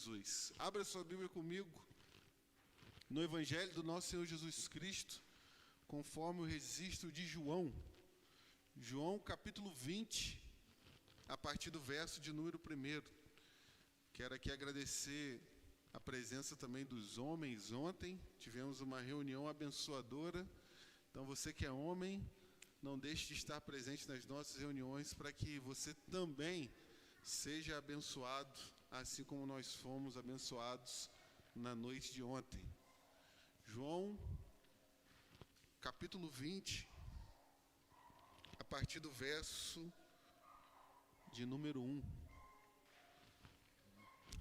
Jesus. Abra sua Bíblia comigo no Evangelho do nosso Senhor Jesus Cristo, conforme o registro de João. João, capítulo 20, a partir do verso de número 1. Quero aqui agradecer a presença também dos homens. Ontem tivemos uma reunião abençoadora. Então, você que é homem, não deixe de estar presente nas nossas reuniões para que você também seja abençoado, assim como nós fomos abençoados na noite de ontem. João, capítulo 20, a partir do verso de número 1.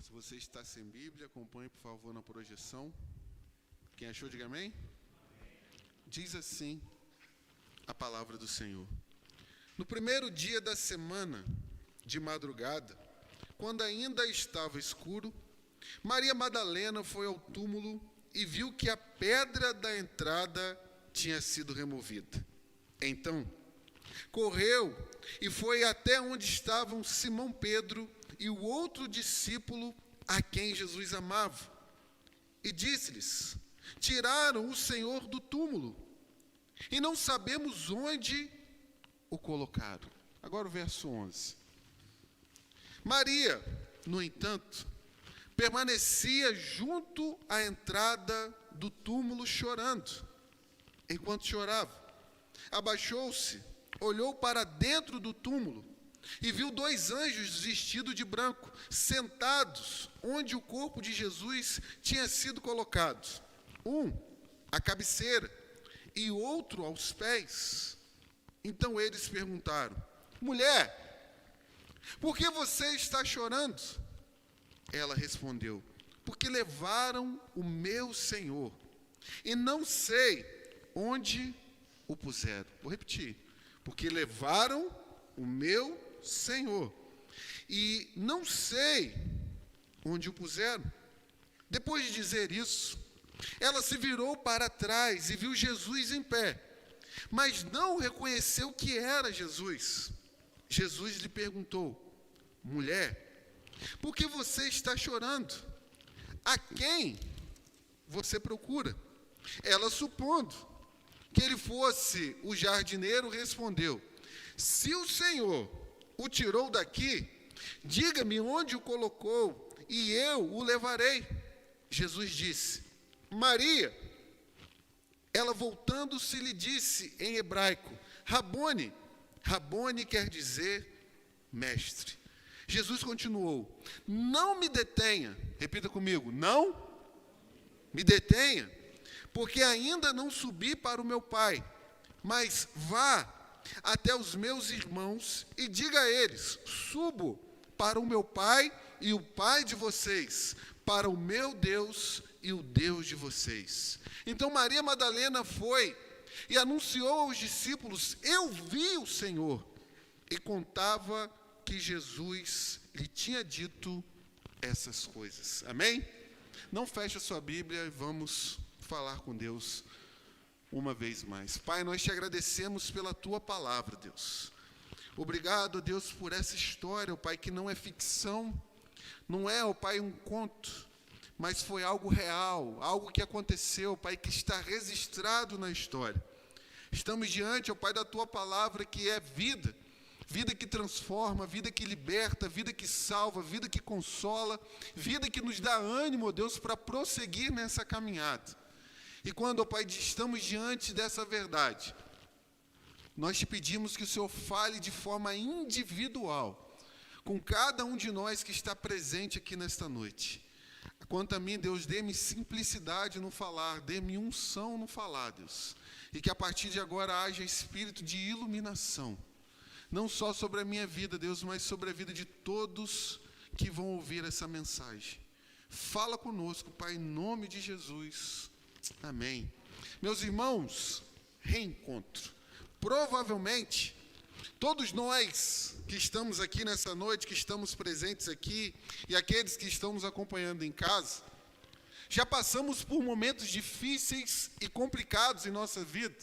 Se você está sem Bíblia, acompanhe, por favor, na projeção. Quem achou, diga amém. Diz assim a palavra do Senhor. No primeiro dia da semana, de madrugada, quando ainda estava escuro, Maria Madalena foi ao túmulo e viu que a pedra da entrada tinha sido removida. Então, correu e foi até onde estavam Simão Pedro e o outro discípulo a quem Jesus amava. E disse-lhes: tiraram o Senhor do túmulo e não sabemos onde o colocaram. Agora o verso 11. Maria, no entanto, permanecia junto à entrada do túmulo chorando. Enquanto chorava, abaixou-se, olhou para dentro do túmulo e viu 2 anjos vestidos de branco, sentados onde o corpo de Jesus tinha sido colocado. Um à cabeceira e outro aos pés. Então eles perguntaram: mulher, por que você está chorando? Ela respondeu: porque levaram o meu Senhor e não sei onde o puseram. Vou repetir: porque levaram o meu Senhor e não sei onde o puseram. Depois de dizer isso, ela se virou para trás e viu Jesus em pé, mas não reconheceu que era Jesus. Jesus lhe perguntou: mulher, por que você está chorando? A quem você procura? Ela, supondo que ele fosse o jardineiro, respondeu: se o Senhor o tirou daqui, diga-me onde o colocou e eu o levarei. Jesus disse: Maria. Ela, voltando-se, lhe disse em hebraico: Rabone. Rabone quer dizer mestre. Jesus continuou: não me detenha. Repita comigo: não me detenha, porque ainda não subi para o meu Pai, mas vá até os meus irmãos e diga a eles: subo para o meu Pai e o Pai de vocês, para o meu Deus e o Deus de vocês. Então Maria Madalena foi e anunciou aos discípulos: eu vi o Senhor, e contava que Jesus lhe tinha dito essas coisas. Amém? Não feche a sua Bíblia e vamos falar com Deus uma vez mais. Pai, nós te agradecemos pela tua palavra, Deus. Obrigado, Deus, por essa história, ó Pai, que não é ficção, não é, ó Pai, um conto, mas foi algo real, algo que aconteceu, Pai, que está registrado na história. Estamos diante, ó Pai, da tua palavra, que é vida, vida que transforma, vida que liberta, vida que salva, vida que consola, vida que nos dá ânimo, ó Deus, para prosseguir nessa caminhada. E quando, ó Pai, estamos diante dessa verdade, nós te pedimos que o Senhor fale de forma individual com cada um de nós que está presente aqui nesta noite. Quanto a mim, Deus, dê-me simplicidade no falar, dê-me unção no falar, Deus. E que a partir de agora haja espírito de iluminação, não só sobre a minha vida, Deus, mas sobre a vida de todos que vão ouvir essa mensagem. Fala conosco, Pai, em nome de Jesus. Amém. Meus irmãos, reencontro. Provavelmente, todos nós que estamos aqui nessa noite, que estamos presentes aqui, e aqueles que estão nos acompanhando em casa, já passamos por momentos difíceis e complicados em nossa vida.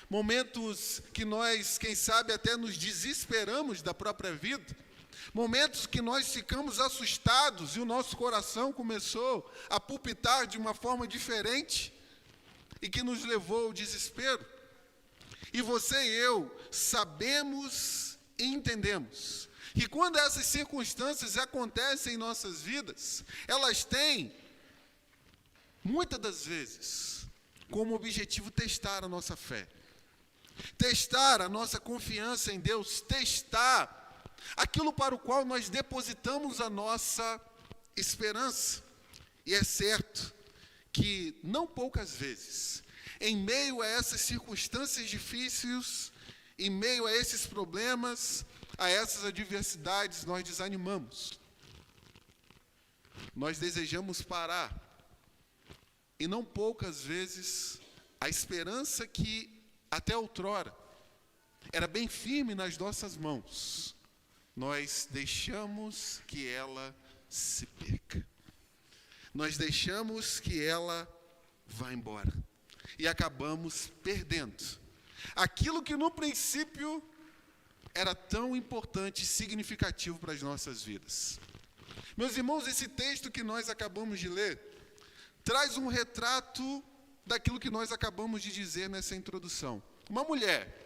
Momentos que nós, quem sabe, até nos desesperamos da própria vida. Momentos que nós ficamos assustados e o nosso coração começou a palpitar de uma forma diferente e que nos levou ao desespero. E você e eu sabemos e entendemos que quando essas circunstâncias acontecem em nossas vidas, elas têm, muitas das vezes, como objetivo testar a nossa fé, testar a nossa confiança em Deus, testar aquilo para o qual nós depositamos a nossa esperança. E é certo que, não poucas vezes, em meio a essas circunstâncias difíceis, em meio a esses problemas, a essas adversidades, nós desanimamos. Nós desejamos parar. E não poucas vezes, a esperança que até outrora era bem firme nas nossas mãos, nós deixamos que ela se perca. Nós deixamos que ela vá embora. E acabamos perdendo aquilo que no princípio era tão importante e significativo para as nossas vidas. Meus irmãos, esse texto que nós acabamos de ler traz um retrato daquilo que nós acabamos de dizer nessa introdução. Uma mulher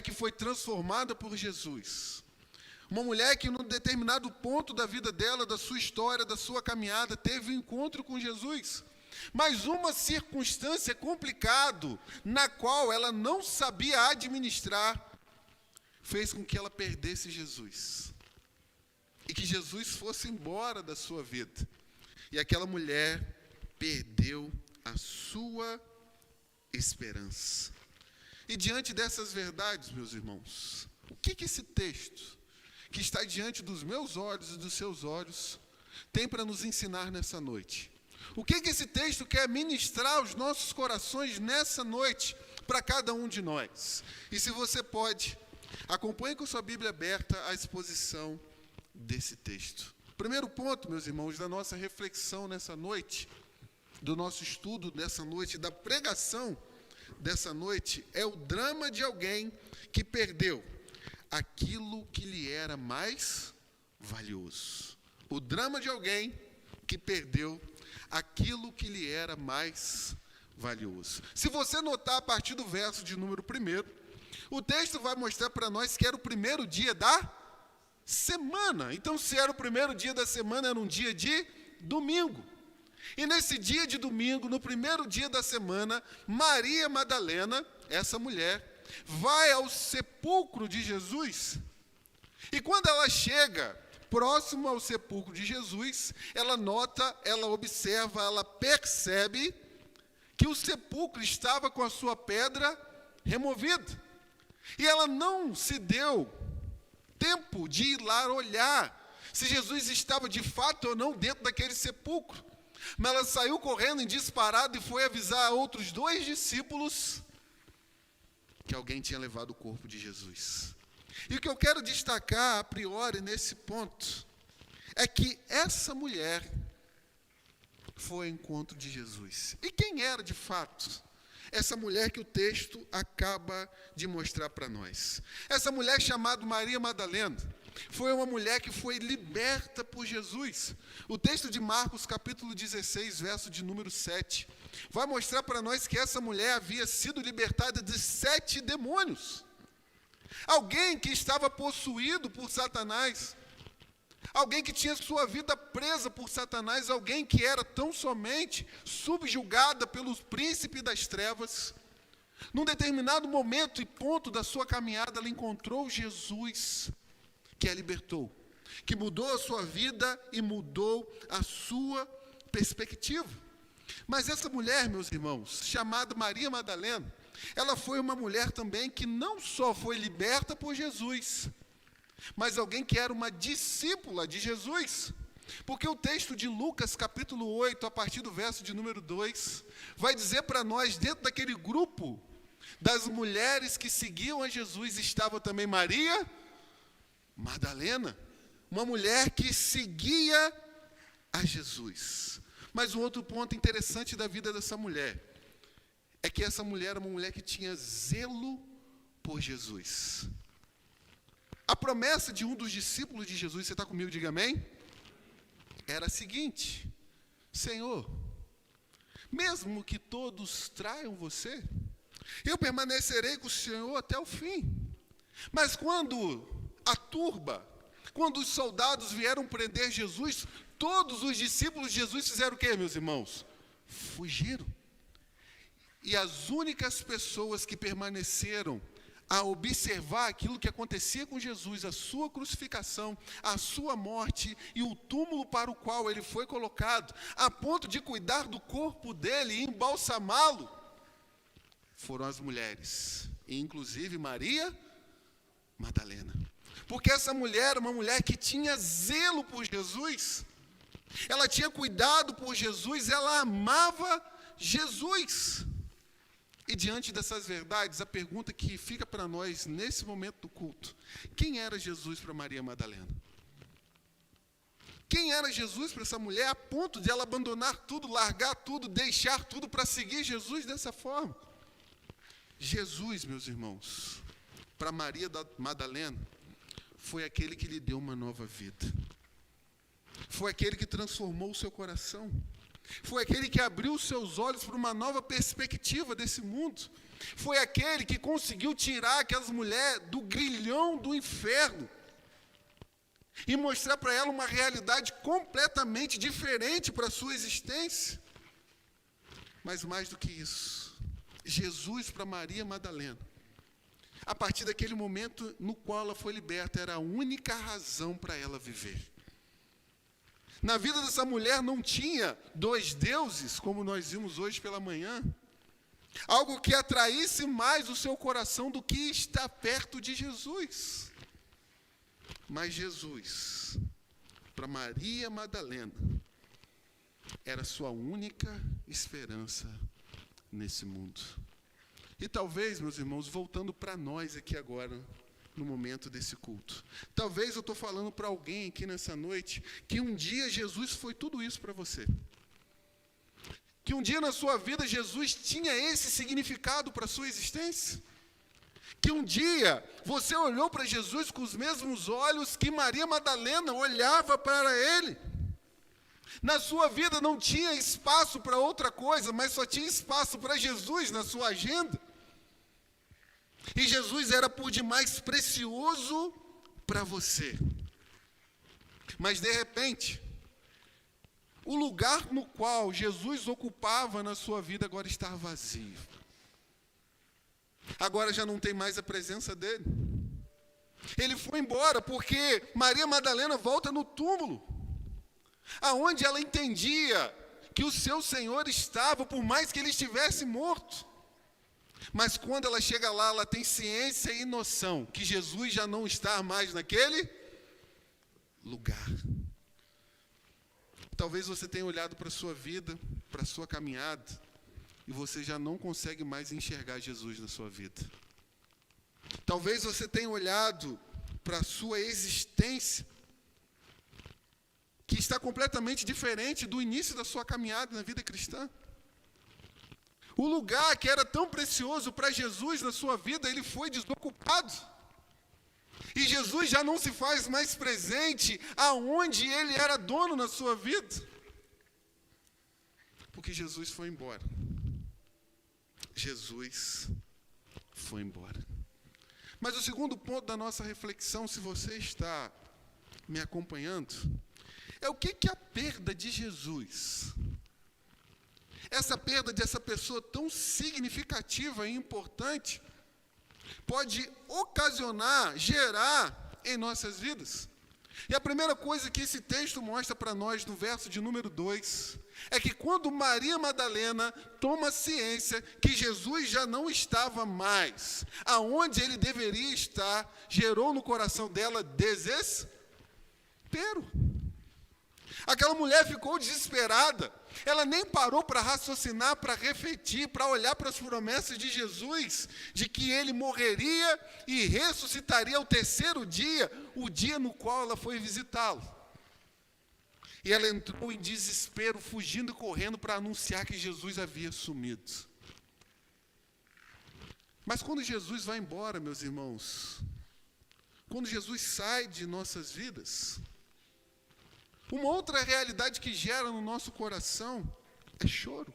que foi transformada por Jesus. Uma mulher que, num determinado ponto da vida dela, da sua história, da sua caminhada, teve um encontro com Jesus. Mas uma circunstância complicada, na qual ela não sabia administrar, fez com que ela perdesse Jesus. E que Jesus fosse embora da sua vida. E aquela mulher perdeu a sua esperança. E diante dessas verdades, meus irmãos, o que esse texto, que está diante dos meus olhos e dos seus olhos, tem para nos ensinar nessa noite? O que esse texto quer ministrar aos nossos corações nessa noite, para cada um de nós? E se você pode, acompanhe com sua Bíblia aberta a exposição desse texto. Primeiro ponto, meus irmãos, da nossa reflexão nessa noite, do nosso estudo dessa noite, da pregação dessa noite, é o drama de alguém que perdeu aquilo que lhe era mais valioso. O drama de alguém que perdeu aquilo que lhe era mais valioso. Se você notar a partir do verso de número 1, o texto vai mostrar para nós que era o primeiro dia da semana. Então, se era o primeiro dia da semana, era um dia de domingo. E nesse dia de domingo, no primeiro dia da semana, Maria Madalena, essa mulher, vai ao sepulcro de Jesus. E quando ela chega próximo ao sepulcro de Jesus, ela nota, ela observa, ela percebe que o sepulcro estava com a sua pedra removida. E ela não se deu tempo de ir lá olhar se Jesus estava de fato ou não dentro daquele sepulcro. Mas ela saiu correndo em disparado e foi avisar a outros 2 discípulos que alguém tinha levado o corpo de Jesus. E o que eu quero destacar a priori nesse ponto é que essa mulher foi ao encontro de Jesus. E quem era de fato essa mulher que o texto acaba de mostrar para nós? Essa mulher chamada Maria Madalena foi uma mulher que foi liberta por Jesus. O texto de Marcos, capítulo 16, verso de número 7, vai mostrar para nós que essa mulher havia sido libertada de 7 demônios. Alguém que estava possuído por Satanás, alguém que tinha sua vida presa por Satanás, alguém que era tão somente subjugada pelos príncipes das trevas. Num determinado momento e ponto da sua caminhada, ela encontrou Jesus, que a libertou, que mudou a sua vida e mudou a sua perspectiva. Mas essa mulher, meus irmãos, chamada Maria Madalena, ela foi uma mulher também que não só foi liberta por Jesus, mas alguém que era uma discípula de Jesus. Porque o texto de Lucas, capítulo 8, a partir do verso de número 2, vai dizer para nós, dentro daquele grupo das mulheres que seguiam a Jesus, estava também Maria Madalena, uma mulher que seguia a Jesus. Mas um outro ponto interessante da vida dessa mulher é que essa mulher era uma mulher que tinha zelo por Jesus. A promessa de um dos discípulos de Jesus, você está comigo, diga amém? Era a seguinte: Senhor, mesmo que todos traiam você, eu permanecerei com o Senhor até o fim. Mas quando a turba, quando os soldados vieram prender Jesus, todos os discípulos de Jesus fizeram o quê, meus irmãos? Fugiram. E as únicas pessoas que permaneceram a observar aquilo que acontecia com Jesus, a sua crucificação, a sua morte e o túmulo para o qual ele foi colocado, a ponto de cuidar do corpo dele e embalsamá-lo, foram as mulheres, e inclusive Maria Madalena. Porque essa mulher era uma mulher que tinha zelo por Jesus, ela tinha cuidado por Jesus, ela amava Jesus. E diante dessas verdades, a pergunta que fica para nós nesse momento do culto: quem era Jesus para Maria Madalena? Quem era Jesus para essa mulher a ponto de ela abandonar tudo, largar tudo, deixar tudo para seguir Jesus dessa forma? Jesus, meus irmãos, para Maria Madalena, foi aquele que lhe deu uma nova vida. Foi aquele que transformou o seu coração. Foi aquele que abriu os seus olhos para uma nova perspectiva desse mundo. Foi aquele que conseguiu tirar aquelas mulheres do grilhão do inferno e mostrar para ela uma realidade completamente diferente para a sua existência. Mas mais do que isso, Jesus para Maria Madalena, a partir daquele momento no qual ela foi liberta, era a única razão para ela viver. Na vida dessa mulher não tinha dois deuses, como nós vimos hoje pela manhã. Algo que atraísse mais o seu coração do que estar perto de Jesus. Mas Jesus, para Maria Madalena, era sua única esperança nesse mundo. E talvez, meus irmãos, voltando para nós aqui agora, no momento desse culto, talvez eu estou falando para alguém aqui nessa noite que um dia Jesus foi tudo isso para você. Que um dia na sua vida Jesus tinha esse significado para a sua existência. Que um dia você olhou para Jesus com os mesmos olhos que Maria Madalena olhava para ele. Na sua vida não tinha espaço para outra coisa, mas só tinha espaço para Jesus na sua agenda. E Jesus era por demais precioso para você. Mas de repente, o lugar no qual Jesus ocupava na sua vida agora está vazio. Agora já não tem mais a presença dele. Ele foi embora porque Maria Madalena volta no túmulo, aonde ela entendia que o seu Senhor estava, por mais que ele estivesse morto. Mas quando ela chega lá, ela tem ciência e noção que Jesus já não está mais naquele lugar. Talvez você tenha olhado para a sua vida, para a sua caminhada, e você já não consegue mais enxergar Jesus na sua vida. Talvez você tenha olhado para a sua existência, que está completamente diferente do início da sua caminhada na vida cristã. O lugar que era tão precioso para Jesus na sua vida, ele foi desocupado. E Jesus já não se faz mais presente aonde ele era dono na sua vida. Porque Jesus foi embora. Jesus foi embora. Mas o segundo ponto da nossa reflexão, se você está me acompanhando, é o que a perda de Jesus, essa perda dessa pessoa tão significativa e importante, pode ocasionar, gerar em nossas vidas. E a primeira coisa que esse texto mostra para nós, no verso de número 2, é que quando Maria Madalena toma ciência que Jesus já não estava mais aonde ele deveria estar, gerou no coração dela desespero. Aquela mulher ficou desesperada. Ela nem parou para raciocinar, para refletir, para olhar para as promessas de Jesus, de que ele morreria e ressuscitaria ao terceiro dia, o dia no qual ela foi visitá-lo. E ela entrou em desespero, fugindo e correndo para anunciar que Jesus havia sumido. Mas quando Jesus vai embora, meus irmãos, quando Jesus sai de nossas vidas, uma outra realidade que gera no nosso coração é choro.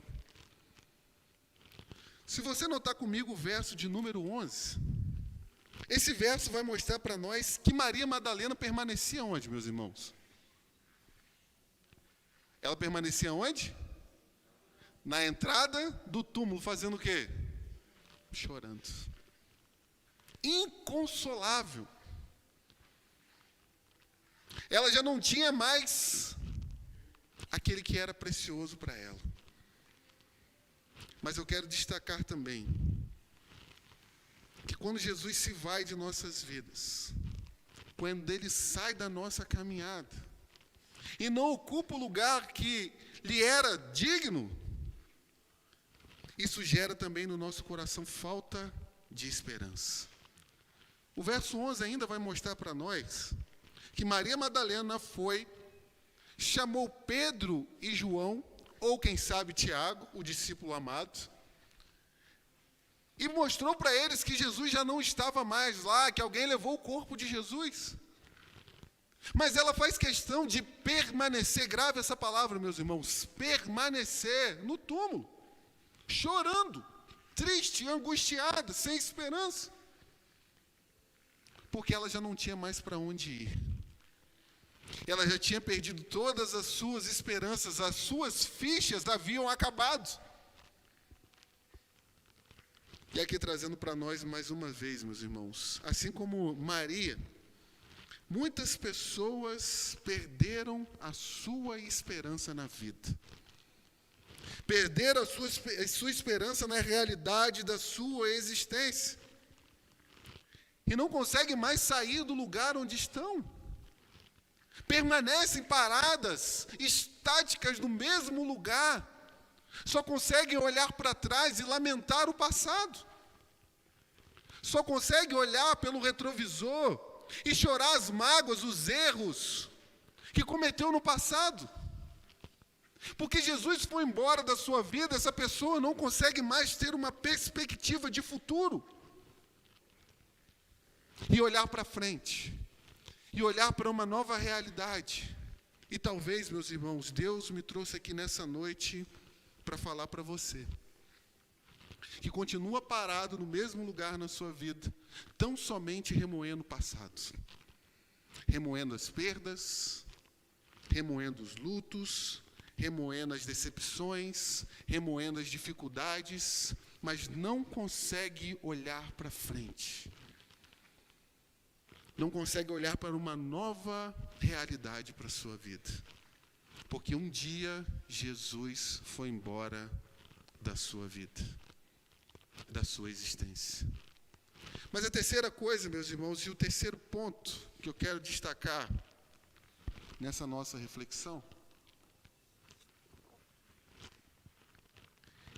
Se você notar comigo o verso de número 11, esse verso vai mostrar para nós que Maria Madalena permanecia onde, meus irmãos? Ela permanecia onde? Na entrada do túmulo, fazendo o quê? Chorando. Inconsolável. Ela já não tinha mais aquele que era precioso para ela. Mas eu quero destacar também que quando Jesus se vai de nossas vidas, quando Ele sai da nossa caminhada, e não ocupa o lugar que lhe era digno, isso gera também no nosso coração falta de esperança. O verso 11 ainda vai mostrar para nós que Maria Madalena chamou Pedro e João, ou quem sabe Tiago, o discípulo amado, e mostrou para eles que Jesus já não estava mais lá, que alguém levou o corpo de Jesus. Mas ela faz questão de permanecer, grave essa palavra, meus irmãos, permanecer no túmulo, chorando, triste, angustiada, sem esperança, porque ela já não tinha mais para onde ir. Ela já tinha perdido todas as suas esperanças, as suas fichas haviam acabado. E aqui trazendo para nós mais uma vez, meus irmãos, assim como Maria, muitas pessoas perderam a sua esperança na vida. Perderam a sua esperança na realidade da sua existência. E não conseguem mais sair do lugar onde estão. Permanecem paradas, estáticas no mesmo lugar. Só conseguem olhar para trás e lamentar o passado. Só conseguem olhar pelo retrovisor e chorar as mágoas, os erros que cometeu no passado. Porque Jesus foi embora da sua vida, essa pessoa não consegue mais ter uma perspectiva de futuro. E olhar para frente. E olhar para uma nova realidade. E talvez, meus irmãos, Deus me trouxe aqui nessa noite para falar para você, que continua parado no mesmo lugar na sua vida, tão somente remoendo o passado. Remoendo as perdas, remoendo os lutos, remoendo as decepções, remoendo as dificuldades, mas não consegue olhar para frente. Não consegue olhar para uma nova realidade para a sua vida. Porque um dia Jesus foi embora da sua vida, da sua existência. Mas a terceira coisa, meus irmãos, e o terceiro ponto que eu quero destacar nessa nossa reflexão,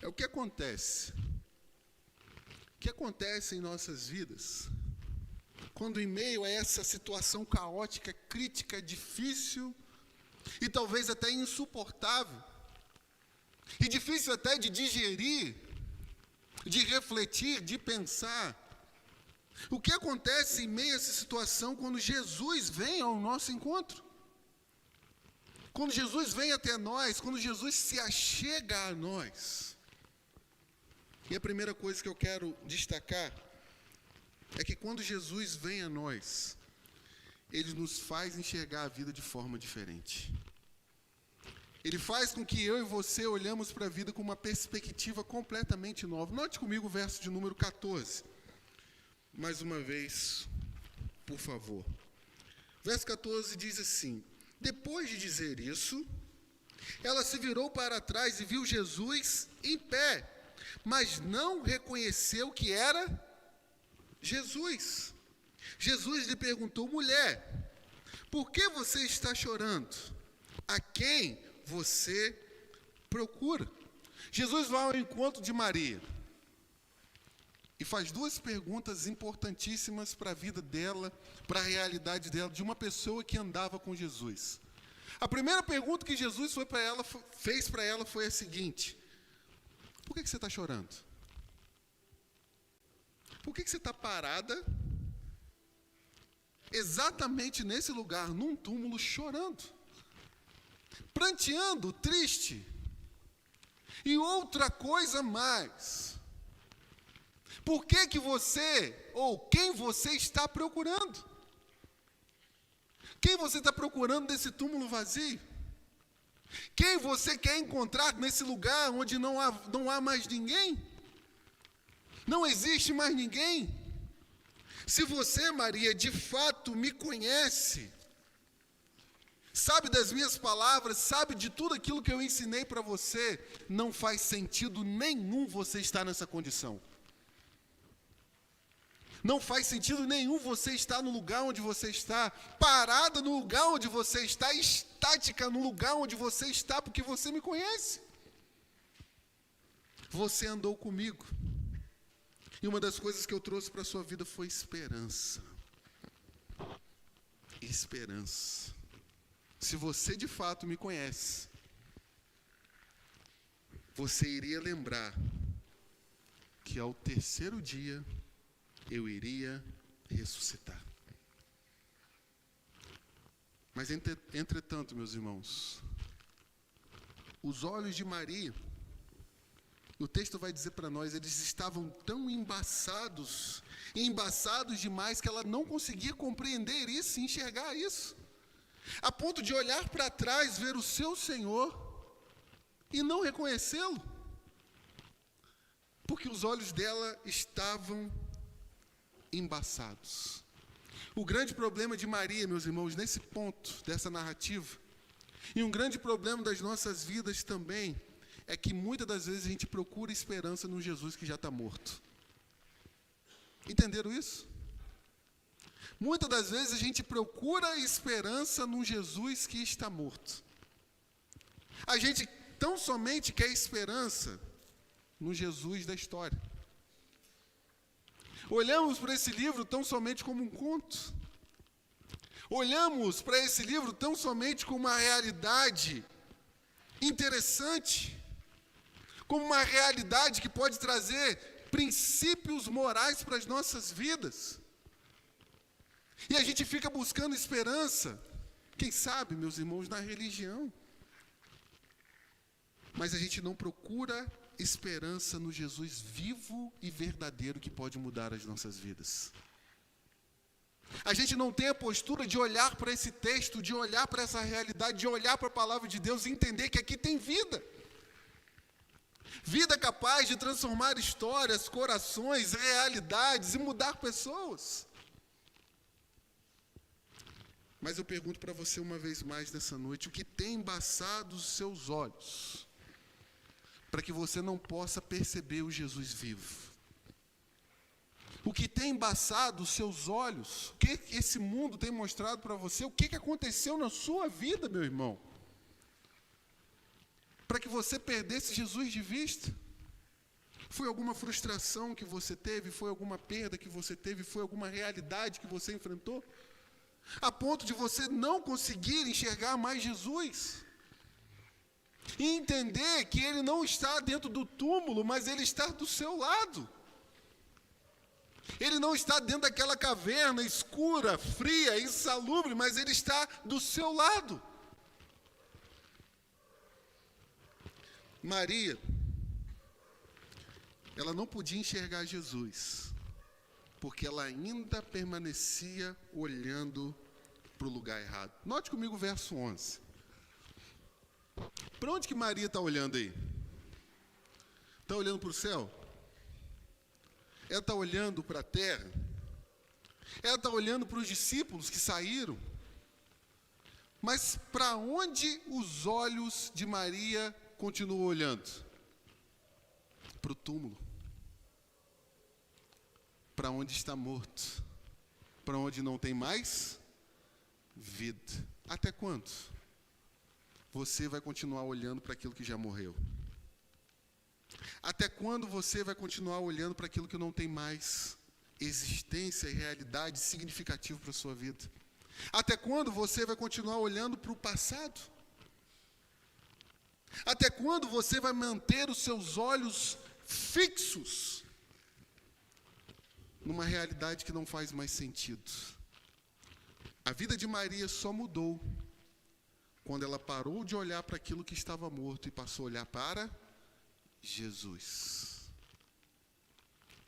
é o que acontece. O que acontece em nossas vidas quando, em meio a essa situação caótica, crítica, difícil e talvez até insuportável, e difícil até de digerir, de refletir, de pensar, o que acontece em meio a essa situação quando Jesus vem ao nosso encontro? Quando Jesus vem até nós, quando Jesus se achega a nós. E a primeira coisa que eu quero destacar é que quando Jesus vem a nós, Ele nos faz enxergar a vida de forma diferente. Ele faz com que eu e você olhamos para a vida com uma perspectiva completamente nova. Note comigo o verso de número 14. Mais uma vez, por favor. Verso 14 diz assim: depois de dizer isso, ela se virou para trás e viu Jesus em pé, mas não reconheceu que era Jesus. Jesus lhe perguntou: mulher, por que você está chorando? A quem você procura? Jesus vai ao encontro de Maria e faz duas perguntas importantíssimas para a vida dela, para a realidade dela, de uma pessoa que andava com Jesus. A primeira pergunta que Jesus fez para ela foi a seguinte: por que você está chorando? Por que você está parada exatamente nesse lugar, num túmulo, chorando, pranteando, triste. E outra coisa mais, por que que você, ou quem você está procurando? Quem você está procurando nesse túmulo vazio? Quem você quer encontrar nesse lugar onde não há mais ninguém? Não existe mais ninguém? Se você, Maria, de fato me conhece, sabe das minhas palavras, sabe de tudo aquilo que eu ensinei para você, não faz sentido nenhum você estar nessa condição. Não faz sentido nenhum você estar no lugar onde você está, parada no lugar onde você está, estática no lugar onde você está, porque você me conhece. Você andou comigo. E uma das coisas que eu trouxe para a sua vida foi esperança. Esperança. Se você de fato me conhece, você iria lembrar que ao terceiro dia eu iria ressuscitar. Mas entretanto, meus irmãos, os olhos de Maria, o texto vai dizer para nós, eles estavam tão embaçados demais, que ela não conseguia compreender isso, enxergar isso, a ponto de olhar para trás, ver o seu Senhor e não reconhecê-lo, porque os olhos dela estavam embaçados. O grande problema de Maria, meus irmãos, nesse ponto dessa narrativa, e um grande problema das nossas vidas também, é que muitas das vezes a gente procura esperança num Jesus que já está morto. Entenderam isso? Muitas das vezes a gente procura esperança num Jesus que está morto. A gente tão somente quer esperança no Jesus da história. Olhamos para esse livro tão somente como um conto. Olhamos para esse livro tão somente como uma realidade interessante, como uma realidade que pode trazer princípios morais para as nossas vidas. E a gente fica buscando esperança, quem sabe, meus irmãos, na religião. Mas a gente não procura esperança no Jesus vivo e verdadeiro que pode mudar as nossas vidas. A gente não tem a postura de olhar para esse texto, de olhar para essa realidade, de olhar para a palavra de Deus e entender que aqui tem vida. Vida capaz de transformar histórias, corações, realidades e mudar pessoas. Mas eu pergunto para você uma vez mais nessa noite, o que tem embaçado os seus olhos para que você não possa perceber o Jesus vivo? O que tem embaçado os seus olhos? O que esse mundo tem mostrado para você? O que aconteceu na sua vida, meu irmão? Para que você perdesse Jesus de vista? Foi alguma frustração que você teve? Foi alguma perda que você teve? Foi alguma realidade que você enfrentou? A ponto de você não conseguir enxergar mais Jesus? E entender que Ele não está dentro do túmulo, mas Ele está do seu lado. Ele não está dentro daquela caverna escura, fria, insalubre, mas Ele está do seu lado. Maria, ela não podia enxergar Jesus, porque ela ainda permanecia olhando para o lugar errado. Note comigo o verso 11. Para onde que Maria está olhando aí? Está olhando para o céu? Ela está olhando para a terra? Ela está olhando para os discípulos que saíram? Mas para onde os olhos de Maria continuam olhando? Para o túmulo. Para onde está morto. Para onde não tem mais vida. Até quando você vai continuar olhando para aquilo que já morreu? Até quando você vai continuar olhando para aquilo que não tem mais existência e realidade significativa para a sua vida? Até quando você vai continuar olhando para o passado? Até quando você vai manter os seus olhos fixos numa realidade que não faz mais sentido? A vida de Maria só mudou quando ela parou de olhar para aquilo que estava morto e passou a olhar para Jesus.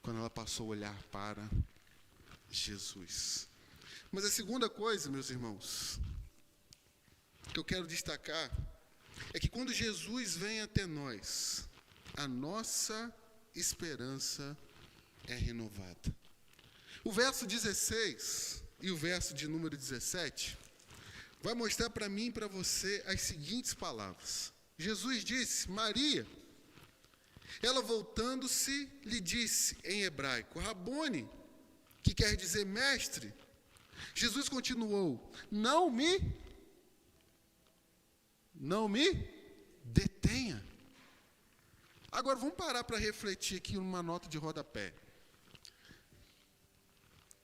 Quando ela passou a olhar para Jesus. Mas a segunda coisa, meus irmãos, que eu quero destacar, é que quando Jesus vem até nós, a nossa esperança é renovada. O verso 16 e o verso de número 17 vai mostrar para mim e para você as seguintes palavras. Jesus disse, Maria. Ela voltando-se, lhe disse em hebraico, Rabone, que quer dizer mestre. Jesus continuou, não me detenha. Agora vamos parar para refletir aqui numa nota de rodapé.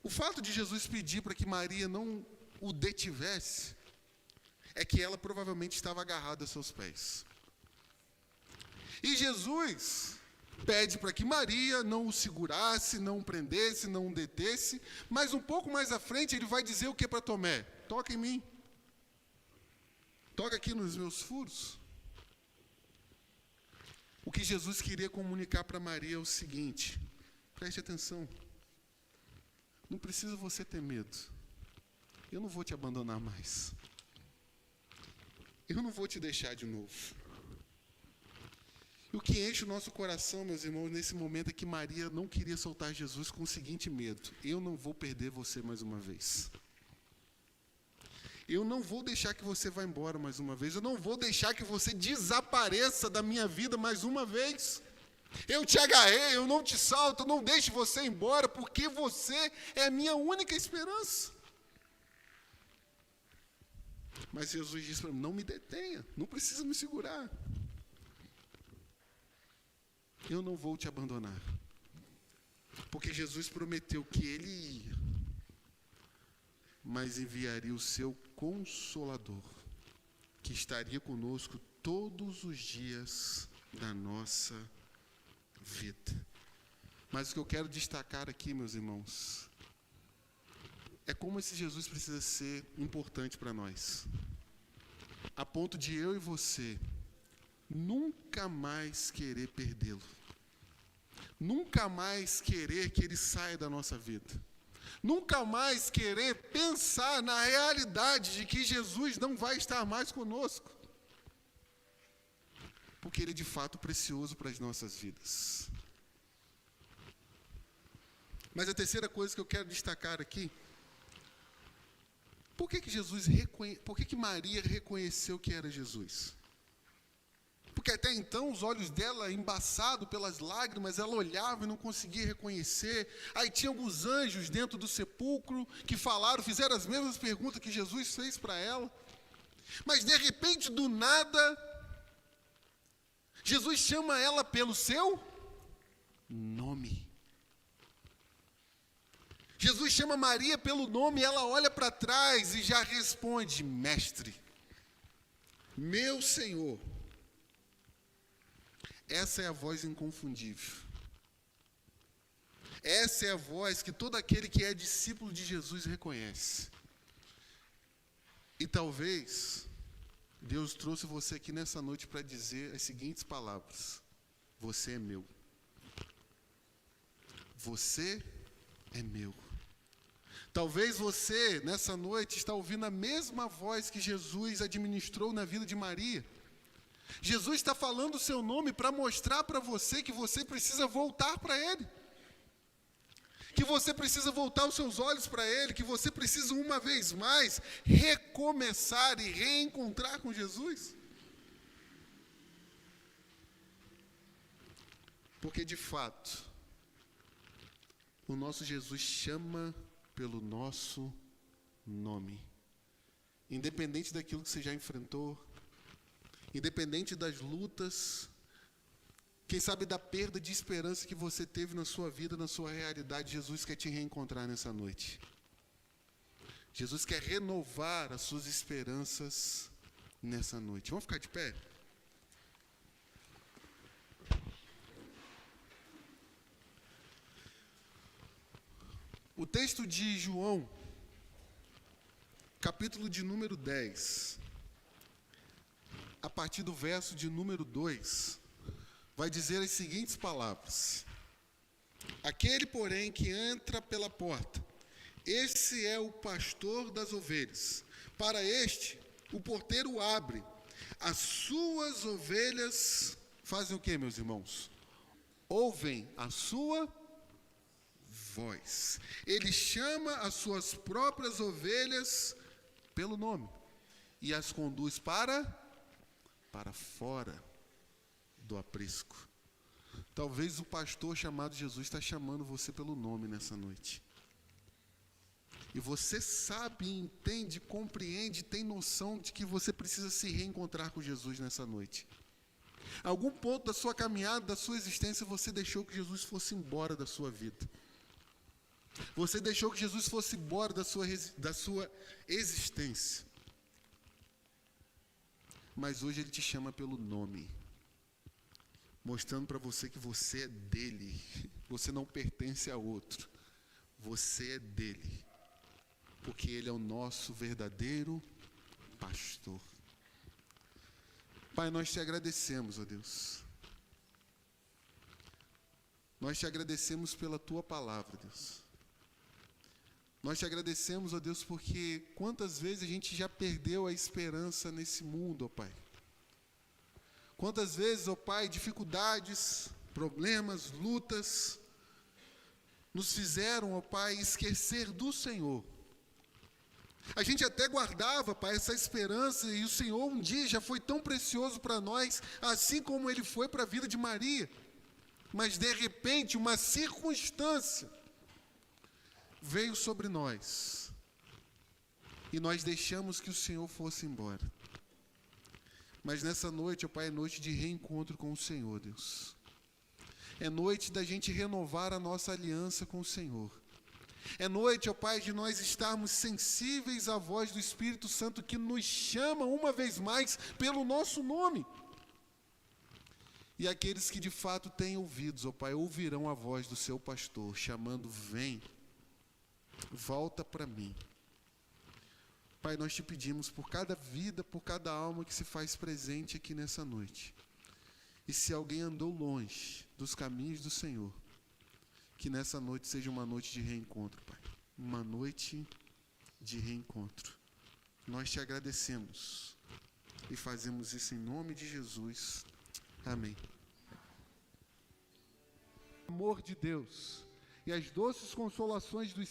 O fato de Jesus pedir para que Maria não o detivesse, é que ela provavelmente estava agarrada aos seus pés. E Jesus pede para que Maria não o segurasse, não o prendesse, não o detesse, mas um pouco mais à frente ele vai dizer o que para Tomé? Toca em mim. Toca aqui nos meus furos. O que Jesus queria comunicar para Maria é o seguinte, preste atenção, não precisa você ter medo, eu não vou te abandonar mais, eu não vou te deixar de novo. E o que enche o nosso coração, meus irmãos, nesse momento é que Maria não queria soltar Jesus com o seguinte medo, eu não vou perder você mais uma vez. Eu não vou deixar que você vá embora mais uma vez. Eu não vou deixar que você desapareça da minha vida mais uma vez. Eu te agarrei, eu não te salto, eu não deixo você embora, porque você é a minha única esperança. Mas Jesus disse para mim, não me detenha, não precisa me segurar. Eu não vou te abandonar. Porque Jesus prometeu que Ele ia, mas enviaria o seu Consolador, que estaria conosco todos os dias da nossa vida. Mas o que eu quero destacar aqui, meus irmãos, é como esse Jesus precisa ser importante para nós, a ponto de eu e você nunca mais querer perdê-lo, nunca mais querer que ele saia da nossa vida, nunca mais querer pensar na realidade de que Jesus não vai estar mais conosco. Porque Ele é de fato precioso para as nossas vidas. Mas a terceira coisa que eu quero destacar aqui, por que Maria reconheceu que era Jesus? Porque até então os olhos dela, embaçados pelas lágrimas, ela olhava e não conseguia reconhecer. Aí tinha alguns anjos dentro do sepulcro que fizeram as mesmas perguntas que Jesus fez para ela. Mas de repente, do nada, Jesus chama ela pelo seu nome. Jesus chama Maria pelo nome, ela olha para trás e já responde, mestre, meu Senhor. Essa é a voz inconfundível. Essa é a voz que todo aquele que é discípulo de Jesus reconhece. E talvez Deus trouxe você aqui nessa noite para dizer as seguintes palavras: você é meu. Você é meu. Talvez você, nessa noite, está ouvindo a mesma voz que Jesus administrou na vida de Maria. Jesus está falando o seu nome para mostrar para você que você precisa voltar para Ele. Que você precisa voltar os seus olhos para Ele, que você precisa uma vez mais recomeçar e reencontrar com Jesus. Porque de fato, o nosso Jesus chama pelo nosso nome. Independente daquilo que você já enfrentou, independente das lutas, quem sabe da perda de esperança que você teve na sua vida, na sua realidade, Jesus quer te reencontrar nessa noite. Jesus quer renovar as suas esperanças nessa noite. Vamos ficar de pé? O texto de João, capítulo de número 10, a partir do verso de número 2, vai dizer as seguintes palavras: aquele, porém, que entra pela porta, esse é o pastor das ovelhas. Para este, o porteiro abre. As suas ovelhas fazem o quê, meus irmãos? Ouvem a sua voz. Ele chama as suas próprias ovelhas pelo nome e as conduz para fora do aprisco. Talvez o pastor chamado Jesus está chamando você pelo nome nessa noite. E você sabe, entende, compreende, tem noção de que você precisa se reencontrar com Jesus nessa noite. Algum ponto da sua caminhada, da sua existência, você deixou que Jesus fosse embora da sua vida. Você deixou que Jesus fosse embora da sua existência. Mas hoje Ele te chama pelo nome, mostrando para você que você é dele. Você não pertence a outro. Você é dele. Porque Ele é o nosso verdadeiro pastor. Pai, nós te agradecemos, ó Deus. Nós te agradecemos pela Tua palavra, Deus. Nós te agradecemos, ó Deus, porque quantas vezes a gente já perdeu a esperança nesse mundo, ó Pai. Quantas vezes, ó Pai, dificuldades, problemas, lutas, nos fizeram, ó Pai, esquecer do Senhor. A gente até guardava, Pai, essa esperança, e o Senhor um dia já foi tão precioso para nós, assim como Ele foi para a vida de Maria. Mas, de repente, uma circunstância veio sobre nós, e nós deixamos que o Senhor fosse embora. Mas nessa noite, ó Pai, é noite de reencontro com o Senhor, Deus. É noite da gente renovar a nossa aliança com o Senhor. É noite, ó Pai, de nós estarmos sensíveis à voz do Espírito Santo que nos chama uma vez mais pelo nosso nome. E aqueles que de fato têm ouvidos, ó Pai, ouvirão a voz do seu pastor chamando: vem, volta para mim. Pai, nós te pedimos por cada vida, por cada alma que se faz presente aqui nessa noite. E se alguém andou longe dos caminhos do Senhor, que nessa noite seja uma noite de reencontro, Pai. Uma noite de reencontro. Nós te agradecemos e fazemos isso em nome de Jesus. Amém. O amor de Deus e as doces consolações do